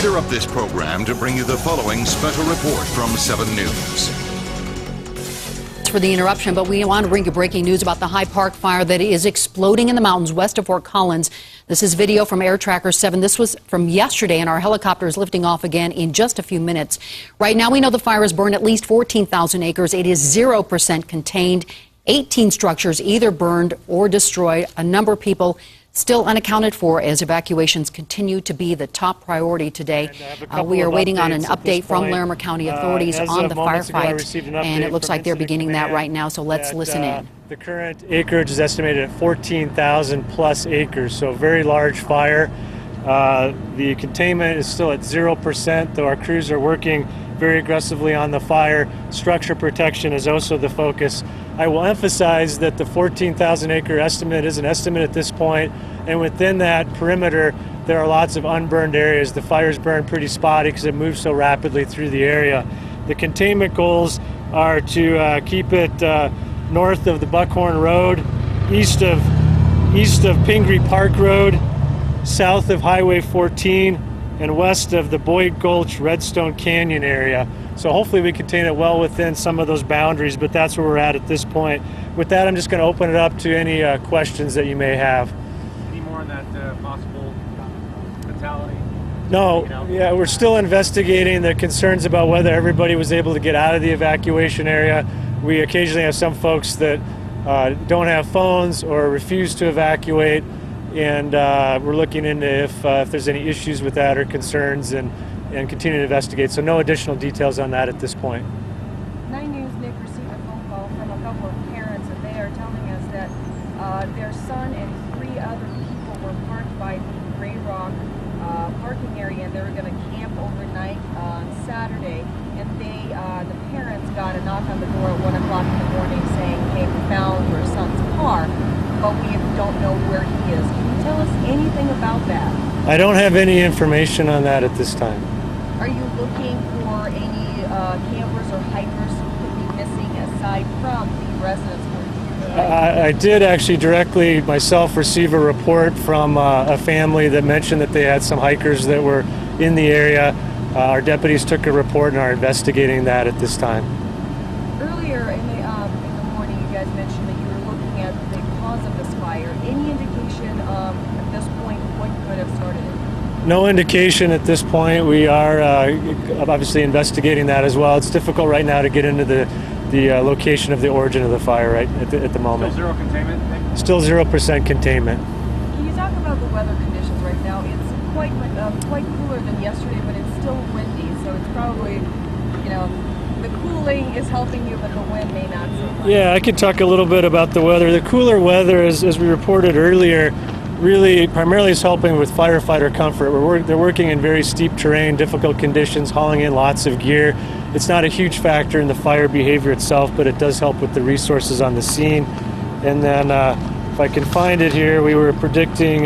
interrupt this program to bring you the following special report from 7 News. For the interruption, but we want to bring you breaking news about the High Park fire that is exploding in the mountains west of Fort Collins. This is video from Air Tracker 7. This was from yesterday, and our helicopter is lifting off again in just a few minutes. Right now, we know the fire has burned at least 14,000 acres. It is 0% contained. 18 structures either burned or destroyed. A number of people still unaccounted for as evacuations continue to be the top priority today. We are waiting on an update from Larimer County authorities on the firefight, and it looks like they're beginning that right now, so let's listen in. The current acreage is estimated at 14,000 plus acres, so a very large fire. The containment is still at 0%, though our crews are working very aggressively on the fire. Structure protection is also the focus. I will emphasize that the 14,000 acre estimate is an estimate at this point, and within that perimeter there are lots of unburned areas. The fires burn pretty spotty because it moves so rapidly through the area. The containment goals are to keep it north of the Buckhorn Road, east of Pingree Park Road, south of Highway 14, and west of the Boyd Gulch Redstone Canyon area. So hopefully we contain it well within some of those boundaries, but that's where we're at this point. With that, I'm just going to open it up to any questions that you may have. Any more on that possible fatality? No, yeah, we're still investigating the concerns about whether everybody was able to get out of the evacuation area. We occasionally have some folks that don't have phones or refuse to evacuate, and we're looking into if there's any issues with that or concerns, and continue to investigate. So no additional details on that at this point. 9 News, Nick, received a phone call from a couple of parents, and they are telling us that their son and 3 other people were parked by the Gray Rock parking area, and they were going to camp overnight on Saturday. And the parents got a knock on the door at 1 o'clock in the morning saying, "Hey, we found your son's car, but we don't know where he is." Can you tell us anything about that? I don't have any information on that at this time. Are you looking for any campers or hikers who could be missing aside from the residents who are here? I did actually directly myself receive a report from a family that mentioned that they had some hikers that were in the area. Our deputies took a report and are investigating that at this time. Earlier in the morning, you guys mentioned that you were looking at the cause of this fire. Any indication at this point what could have started it? No indication at this point. We are obviously investigating that as well. It's difficult right now to get into the location of the origin of the fire right at the moment. Still 0 containment? Still 0% containment. Can you talk about the weather conditions right now? It's quite cooler than yesterday, but it's still windy, so it's probably, the cooling is helping you, but the wind may not so much. Yeah, I could talk a little bit about the weather. The cooler weather, as we reported earlier, really primarily is helping with firefighter comfort. They're working in very steep terrain, difficult conditions, hauling in lots of gear. It's not a huge factor in the fire behavior itself, but it does help with the resources on the scene. And then if I can find it here, we were predicting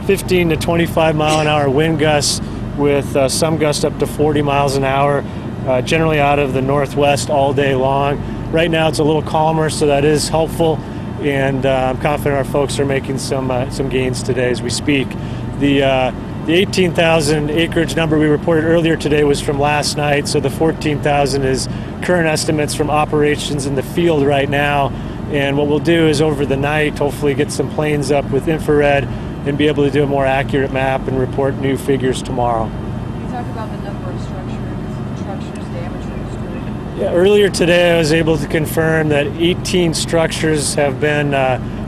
15 to 25 mile an hour wind gusts with some gusts up to 40 miles an hour, generally out of the northwest all day long. Right now it's a little calmer, so that is helpful. And I'm confident our folks are making some gains today as we speak. The 18,000 acreage number we reported earlier today was from last night, so the 14,000 is current estimates from operations in the field right now. And what we'll do is over the night, hopefully get some planes up with infrared and be able to do a more accurate map and report new figures tomorrow. Can you talk about the number of structures damaged or destroyed? Yeah, earlier today I was able to confirm that 18 structures have been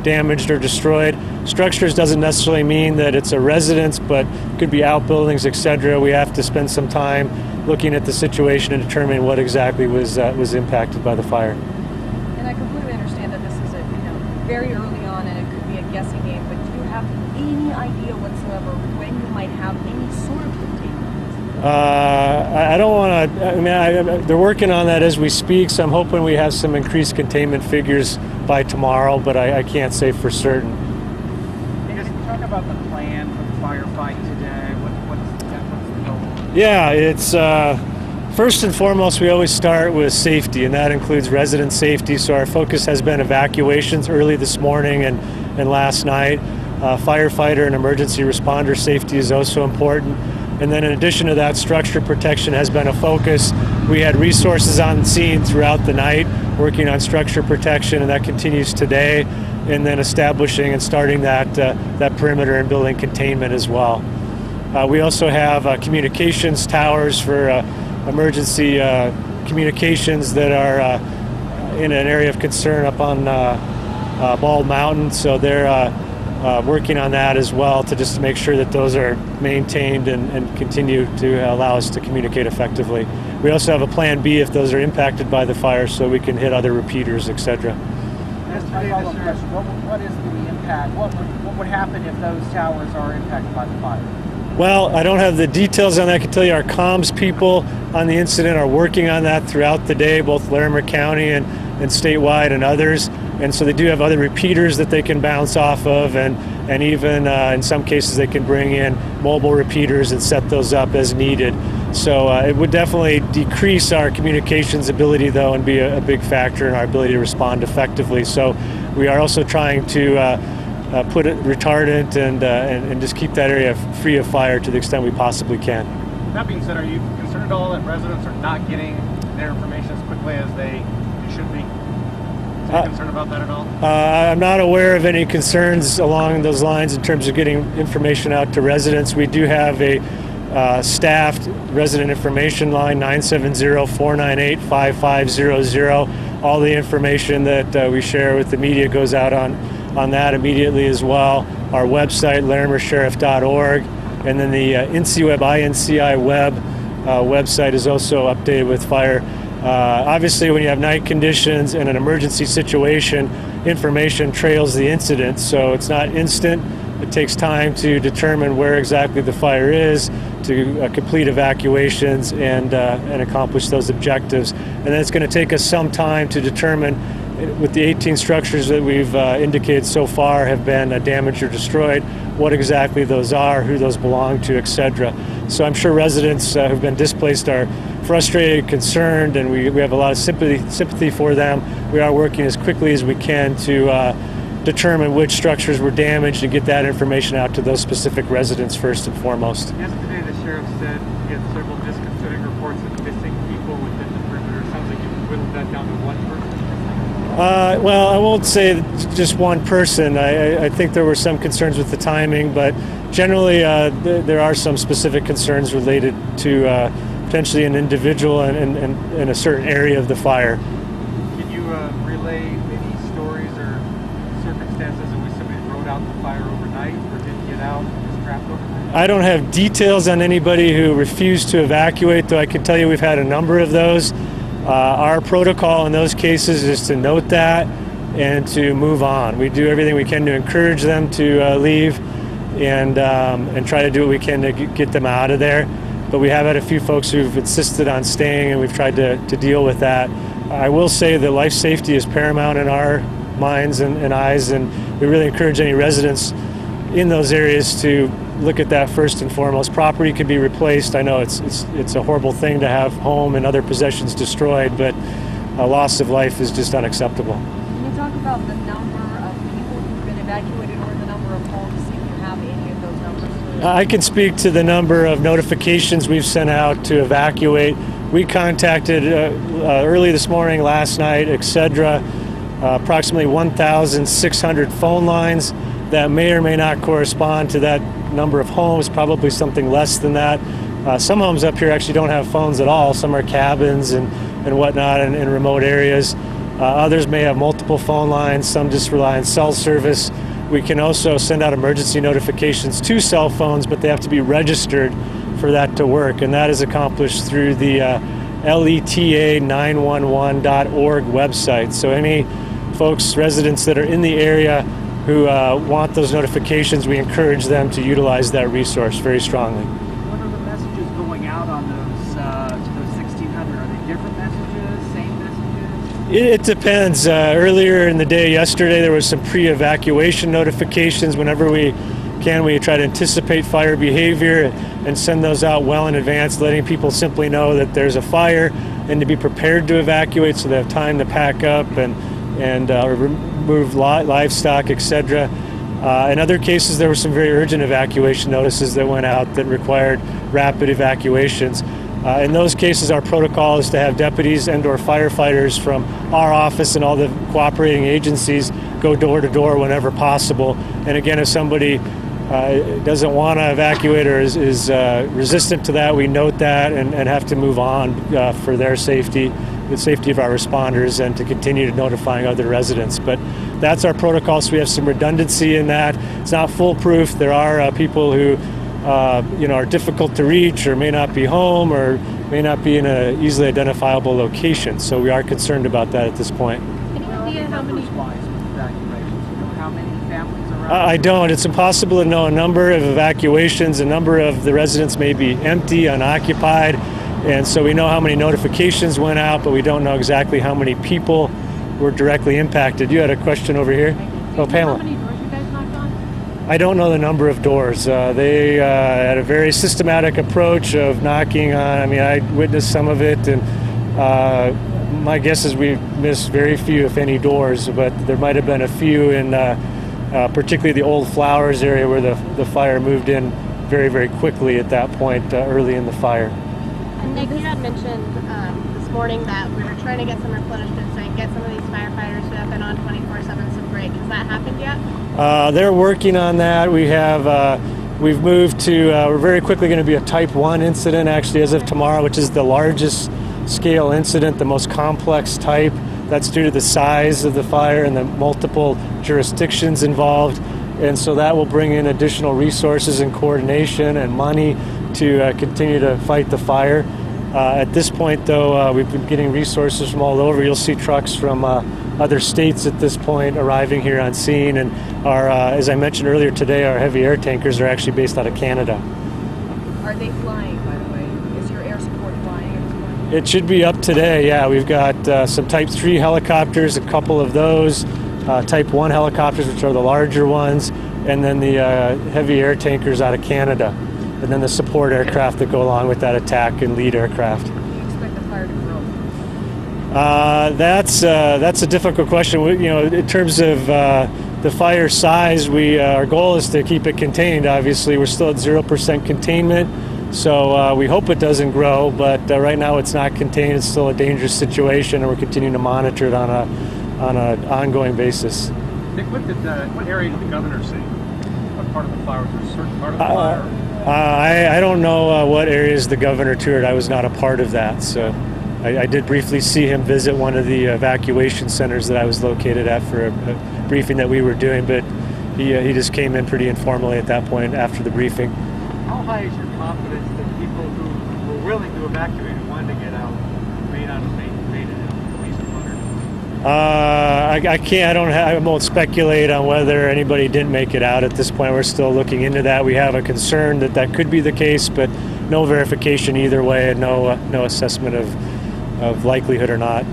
damaged or destroyed. Structures doesn't necessarily mean that it's a residence, but could be outbuildings, etc. We have to spend some time looking at the situation and determining what exactly was impacted by the fire. And I completely understand that this is very early on and it could be a guessing game, but do you have any idea whatsoever when you might have any sort of containment? I don't want to, they're working on that as we speak, so I'm hoping we have some increased containment figures by tomorrow, but I can't say for certain. Can you talk about the plan for the firefight today? What's the goal? Yeah, it's first and foremost, we always start with safety, and that includes resident safety. So our focus has been evacuations early this morning and last night. Firefighter and emergency responder safety is also important. And then in addition to that, structure protection has been a focus. We had resources on scene throughout the night working on structure protection, and that continues today, and then establishing and starting that perimeter and building containment as well. We also have communications towers for emergency communications that are in an area of concern up on Bald Mountain, so they're working on that as well to just make sure that those are maintained and continue to allow us to communicate effectively. We also have a plan B if those are impacted by the fire, so we can hit other repeaters, etc. What is the impact? What would happen if those towers are impacted by the fire? Well, I don't have the details on that. I can tell you our comms people on the incident are working on that throughout the day, both Larimer County and statewide and others. And so they do have other repeaters that they can bounce off of, and even in some cases they can bring in mobile repeaters and set those up as needed. So it would definitely decrease our communications ability, though, and be a big factor in our ability to respond effectively. So we are also trying to put it retardant and just keep that area free of fire to the extent we possibly can. That being said, are you concerned at all that residents are not getting their information as quickly as they should be? Are you concerned about that at all? I'm not aware of any concerns along those lines in terms of getting information out to residents. We do have a staffed resident information line, 970-498-5500. All the information that we share with the media goes out on that immediately as well. Our website, larimersheriff.org, and then the INCI web website is also updated with fire. Obviously, when you have night conditions and an emergency situation, information trails the incident, so it's not instant. It takes time to determine where exactly the fire is, to complete evacuations and accomplish those objectives. And then it's going to take us some time to determine, with the 18 structures that we've indicated so far have been damaged or destroyed, what exactly those are, who those belong to, etc. So I'm sure residents who've been displaced are frustrated, concerned, and we have a lot of sympathy for them. We are working as quickly as we can to determine which structures were damaged and get that information out to those specific residents first and foremost. Yesterday, the sheriff said he had several disconcerting reports of missing people within the perimeter. Sounds like you whittled that down to one person. Well, I won't say just one person. I think there were some concerns with the timing, but generally there are some specific concerns related to potentially an individual and in a certain area of the fire. Can you relay any stories or circumstances in which somebody rode out the fire overnight or didn't get out and was trapped overnight? I don't have details on anybody who refused to evacuate, though I can tell you we've had a number of those. Our protocol in those cases is to note that and to move on. We do everything we can to encourage them to leave and try to do what we can to get them out of there. But we have had a few folks who've insisted on staying, and we've tried to deal with that. I will say that life safety is paramount in our minds and eyes, and we really encourage any residents in those areas to look at that first and foremost. Property can be replaced. I know it's a horrible thing to have home and other possessions destroyed, but a loss of life is just unacceptable. Can you talk about the number of people who've been evacuated or the number of homes, see if you have any of those numbers? I can speak to the number of notifications we've sent out to evacuate. We contacted early this morning, last night, etc., approximately 1,600 phone lines. That may or may not correspond to that number of homes, probably something less than that. Some homes up here actually don't have phones at all. Some are cabins and whatnot in remote areas. Others may have multiple phone lines. Some just rely on cell service. We can also send out emergency notifications to cell phones, but they have to be registered for that to work, and that is accomplished through the LETA911.org website. So any folks, residents that are in the area who want those notifications, we encourage them to utilize that resource very strongly. What are the messages going out on those to those 1,600? Are they different messages, same messages? It depends. Earlier in the day, yesterday, there was some pre-evacuation notifications. Whenever we can, we try to anticipate fire behavior and send those out well in advance, letting people simply know that there's a fire and to be prepared to evacuate so they have time to pack up and remove livestock, etc. In other cases, there were some very urgent evacuation notices that went out that required rapid evacuations. In those cases, our protocol is to have deputies and/or firefighters from our office and all the cooperating agencies go door to door whenever possible. And again, if somebody doesn't want to evacuate or is resistant to that, we note that and have to move on for their safety, the safety of our responders, and to continue to notifying other residents. But that's our protocol, so we have some redundancy in that. It's not foolproof. There are people who are difficult to reach or may not be home or may not be in an easily identifiable location. So we are concerned about that at this point. Any idea how many evacuations? You know how many families are around? I don't. It's impossible to know a number of evacuations. A number of the residents may be empty, unoccupied, and so we know how many notifications went out, but we don't know exactly how many people were directly impacted. You had a question over here? Oh, Pamela. How many doors you guys knocked on? I don't know the number of doors. They had a very systematic approach of knocking on. I mean, I witnessed some of it, and my guess is we missed very few, if any, doors, but there might have been a few in particularly the Old Flowers area where the fire moved in very, very quickly at that point early in the fire. And Nick, you had mentioned this morning that we were trying to get some replenishment, so get some of these firefighters who have been on 24/7 some break. Has that happened yet? They're working on that. We've moved to, we're very quickly going to be a type 1 incident actually as of tomorrow, which is the largest scale incident, the most complex type. That's due to the size of the fire and the multiple jurisdictions involved. And so that will bring in additional resources and coordination and money to continue to fight the fire. At this point, though, we've been getting resources from all over. You'll see trucks from other states at this point arriving here on scene. And our, as I mentioned earlier today, our heavy air tankers are actually based out of Canada. Are they flying, by the way? Is your air support flying at this point? It should be up today, yeah. We've got some Type 3 helicopters, a couple of those, Type 1 helicopters, which are the larger ones, and then the heavy air tankers out of Canada, and then the support aircraft that go along with that attack and lead aircraft. Do you expect the fire to grow? That's a difficult question. In terms of the fire size, our goal is to keep it contained. Obviously, we're still at 0% containment, so we hope it doesn't grow. But right now, it's not contained. It's still a dangerous situation, and we're continuing to monitor it on an ongoing basis. Nick, what area did the governor see? What part of the fire? Was there a certain part of the fire? I don't know what areas the governor toured. I was not a part of that, so I did briefly see him visit one of the evacuation centers that I was located at for a briefing that we were doing, but he just came in pretty informally at that point after the briefing. How high is your confidence that people who were willing to evacuate and wanted to get out may not have made it out, at least 100? I can't. I won't speculate on whether anybody didn't make it out at this point. We're still looking into that. We have a concern that could be the case, but no verification either way, and no assessment of likelihood or not.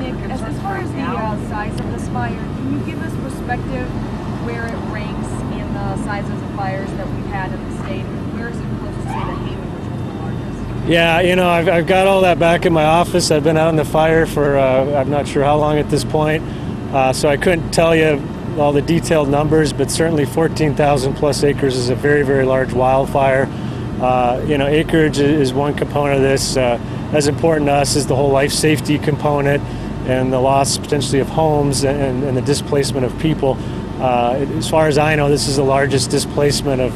Nick, as far as the size of this fire, can you give us perspective where it ranks in the sizes of fires that we've had in the state? Where is it close to, say, the Haven, which was the largest? Yeah, I've got all that back in my office. I've been out in the fire for I'm not sure how long at this point, so I couldn't tell you all the detailed numbers, but certainly 14,000 plus acres is a very, very large wildfire. Acreage is one component of this. As important to us is the whole life safety component and the loss potentially of homes and the displacement of people. As far as I know, this is the largest displacement of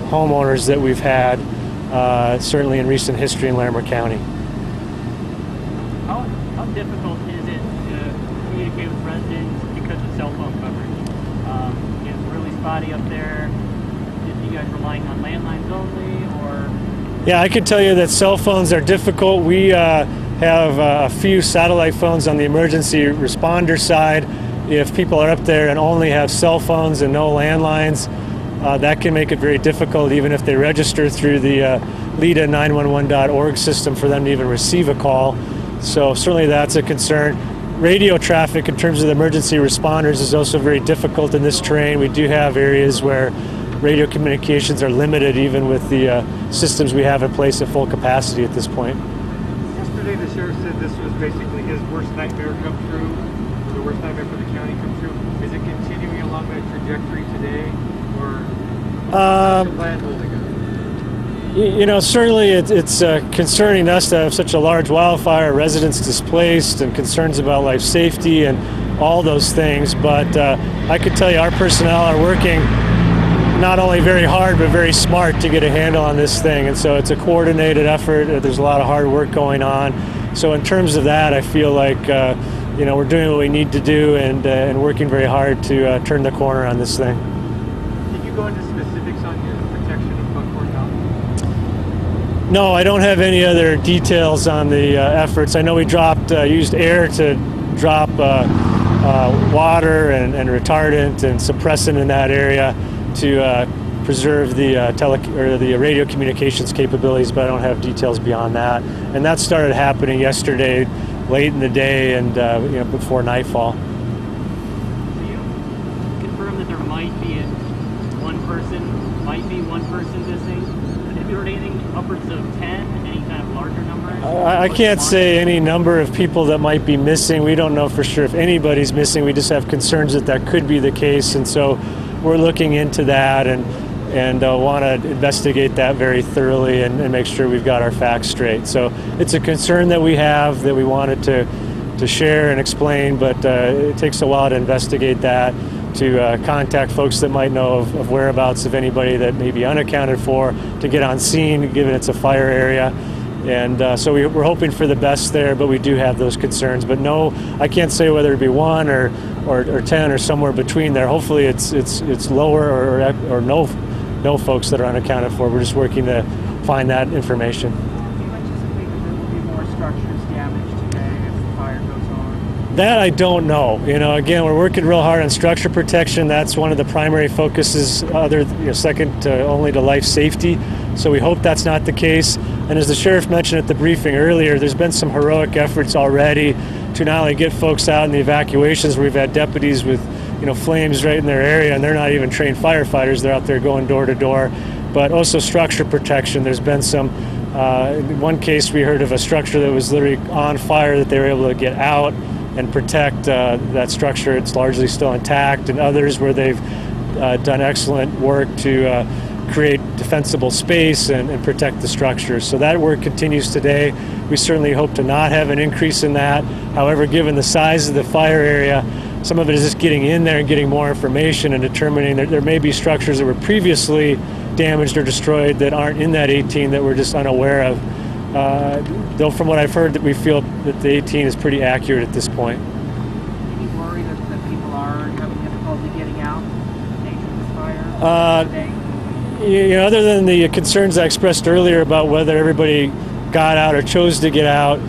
homeowners that we've had, certainly in recent history in Larimer County. How difficult is it to communicate with residents because of cell phone coverage? It's really spotty up there. Are you guys relying on landlines only, or? Yeah, I can tell you that cell phones are difficult. We have a few satellite phones on the emergency responder side. If people are up there and only have cell phones and no landlines, that can make it very difficult, even if they register through the LEDA911.org system, for them to even receive a call. So certainly that's a concern. Radio traffic in terms of the emergency responders is also very difficult in this terrain. We do have areas where radio communications are limited, even with the systems we have in place at full capacity at this point. Yesterday, the sheriff said this was basically his worst nightmare come true, the worst nightmare for the county come true. Is it continuing along that trajectory today, or what's your plan holding up? You know, certainly it's concerning us to have such a large wildfire, residents displaced, and concerns about life safety and all those things. But I could tell you our personnel are working not only very hard, but very smart to get a handle on this thing. And so it's a coordinated effort. There's a lot of hard work going on. So in terms of that, I feel like, you know, we're doing what we need to do and working very hard to turn the corner on this thing. Did you go into specifics on your protection of Buckhorn Mountain? No, I don't have any other details on the efforts. I know we used air to drop water and retardant and suppressant in that area to preserve the the radio communications capabilities, but I don't have details beyond that. And that started happening yesterday, late in the day, and you know, before nightfall. So you confirm that there might be one person missing. Have you heard anything upwards of 10? Any kind of larger number? I can't say any number of people that might be missing. We don't know for sure if anybody's missing. We just have concerns that that could be the case, and so we're looking into that and want to investigate that very thoroughly and make sure we've got our facts straight. So it's a concern that we have that we wanted to share and explain, but it takes a while to investigate that, to contact folks that might know of whereabouts of anybody that may be unaccounted for, to get on scene given it's a fire area. And so we're hoping for the best there, but we do have those concerns. But no, I can't say whether it be 1 or 10 or somewhere between there. Hopefully it's lower or no folks that are unaccounted for. We're just working to find that information. Do you anticipate that there will be more structures damaged today if the fire goes on? That I don't know. You know, again, we're working real hard on structure protection. That's one of the primary focuses, second only to life safety. So we hope that's not the case. And as the sheriff mentioned at the briefing earlier, there's been some heroic efforts already to not only get folks out in the evacuations, where we've had deputies with, you know, flames right in their area, and they're not even trained firefighters. They're out there going door to door, but also structure protection. There's been some, in one case we heard of a structure that was literally on fire that they were able to get out and protect that structure. It's largely still intact, and others where they've done excellent work to create defensible space and protect the structures. So that work continues today. We certainly hope to not have an increase in that. However, given the size of the fire area, some of it is just getting in there and getting more information and determining that there may be structures that were previously damaged or destroyed that aren't in that 18 that we're just unaware of. Though from what I've heard, that we feel that the 18 is pretty accurate at this point. Any worry that people are having difficulty getting out in the nature of this fire today? You know, other than the concerns I expressed earlier about whether everybody got out or chose to get out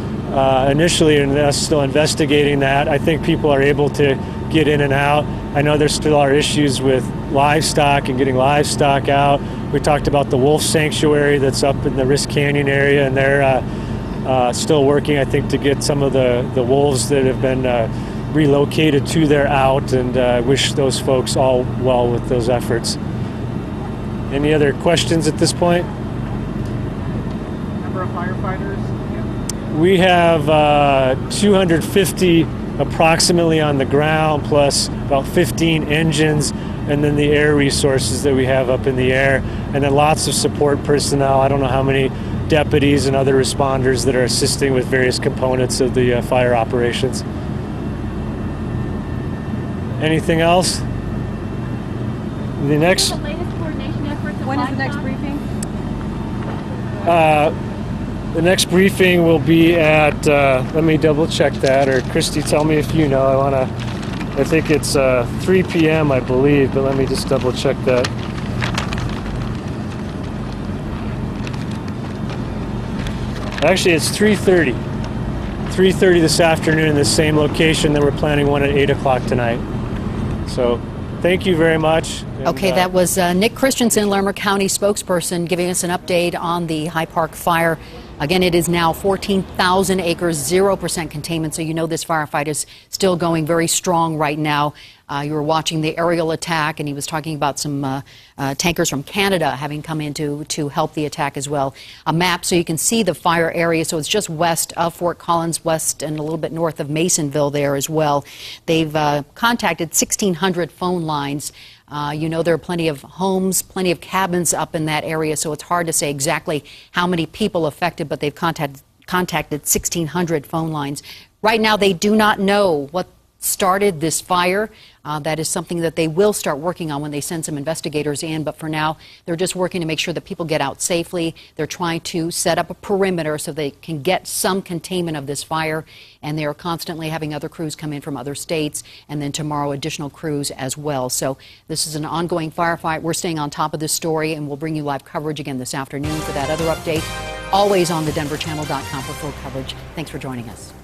initially, and us still investigating that, I think people are able to get in and out. I know there still are issues with livestock and getting livestock out. We talked about the wolf sanctuary that's up in the Risk Canyon area, and they're still working, I think, to get some of the wolves that have been relocated to their out, and wish those folks all well with those efforts. Any other questions at this point? Number of firefighters? We have 250 approximately on the ground, plus about 15 engines, and then the air resources that we have up in the air, and then lots of support personnel. I don't know how many deputies and other responders that are assisting with various components of the fire operations. Anything else? The next. When is the next briefing? The next briefing will be at, let me double check that, or Christy, tell me if you know. I think it's 3 p.m. I believe, but let me just double check that. Actually, it's 3:30. 3:30 this afternoon in the same location. Then we're planning one at 8 o'clock tonight. So thank you very much. Okay, that was Nick Christensen, Larimer County spokesperson, giving us an update on the High Park fire. Again, it is now 14,000 acres, 0% containment, so you know this firefight is still going very strong right now. You were watching the aerial attack, and he was talking about some tankers from Canada having come in to help the attack as well. A map so you can see the fire area, so it's just west of Fort Collins, west and a little bit north of Masonville there as well. They've contacted 1,600 phone lines. You know, there are plenty of homes, plenty of cabins up in that area, so it's hard to say exactly how many people affected, but they've contacted 1,600 phone lines. Right now, they do not know what started this fire. That is something that they will start working on when they send some investigators in. But for now, they're just working to make sure that people get out safely. They're trying to set up a perimeter so they can get some containment of this fire. And they are constantly having other crews come in from other states. And then tomorrow, additional crews as well. So this is an ongoing firefight. We're staying on top of this story, and we'll bring you live coverage again this afternoon for that other update. Always on the denverchannel.com for full coverage. Thanks for joining us.